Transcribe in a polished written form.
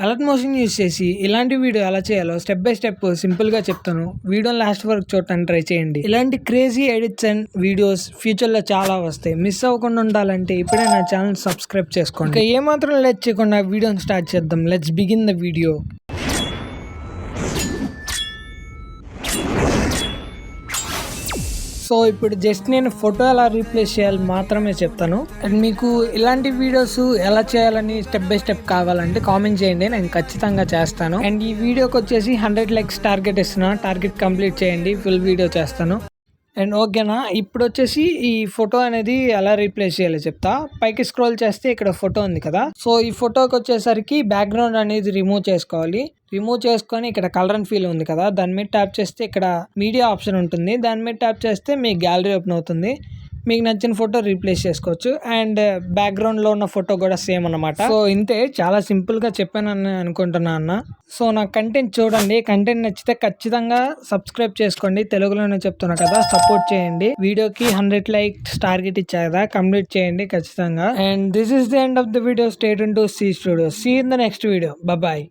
Alert motion use చేసి ఇలాంటి video ఎలా చేయాలో స్టెప్ బై స్టెప్ సింపుల్ గా చెప్తాను. వీడియో లాస్ట్ వరకు చూడటానికి ట్రై చేయండి. ఇలాంటి crazy edits and videos future లో చాలా వస్తాయి. మిస్ అవ్వకుండా ఉండాలంటే ఇప్పుడే నా ఛానల్ సబ్స్క్రైబ్ చేసుకోండి. ఇంకా ఏమాత్రం లేట్ చేయకుండా వీడియోని స్టార్ట్ చేద్దాం. Let's begin the video. So ఇప్పుడు జస్ట్ నేను ఫోటో ఎలా రీప్లేస్ చేయాలి మాత్రమే చెప్తాను. అండ్ మీకు ఇలాంటి వీడియోస్ ఎలా చేయాలని స్టెప్ బై స్టెప్ కావాలంటే కామెంట్ చేయండి, నేను ఖచ్చితంగా చేస్తాను. అండ్ ఈ వీడియోకి వచ్చేసి 100 లైక్స్ టార్గెట్ ఇస్తున్నా. టార్గెట్ కంప్లీట్ చేయండి, ఫుల్ వీడియో చేస్తాను. అండ్ ఓకేనా, ఇప్పుడు వచ్చేసి ఈ ఫోటో అనేది ఎలా రీప్లేస్ చేయాలో చెప్తా. పైకి స్క్రోల్ చేస్తే ఇక్కడ ఫోటో ఉంది కదా. సో ఈ ఫోటోకి వచ్చేసరికి బ్యాక్గ్రౌండ్ అనేది రిమూవ్ చేసుకోవాలి. రిమూవ్ చేసుకొని ఇక్కడ కలర్ అండ్ ఫీల్ ఉంది కదా, దాని మీద ట్యాప్ చేస్తే ఇక్కడ మీడియా ఆప్షన్ ఉంటుంది. దాని మీద ట్యాప్ చేస్తే మీ గ్యాలరీ ఓపెన్ అవుతుంది. మీకు నచ్చిన ఫోటో రీప్లేస్ చేసుకోవచ్చు. అండ్ బ్యాక్గ్రౌండ్ లో ఉన్న ఫోటో కూడా సేమ్ అన్నమాట. సో ఇంతే, చాలా సింపుల్ గా చెప్పానని అనుకుంటున్నా అన్న. సో నా కంటెంట్ చూడండి, కంటెంట్ నచ్చితే ఖచ్చితంగా సబ్స్క్రైబ్ చేసుకోండి. తెలుగులోనే చెప్తున్నా కదా, సపోర్ట్ చేయండి. వీడియోకి 100 లైక్స్ టార్గెట్ ఇచ్చా కదా, కంప్లీట్ చేయండి ఖచ్చితంగా. And this is the end of the video. Stay tuned to C studio. See in the next video. Bye.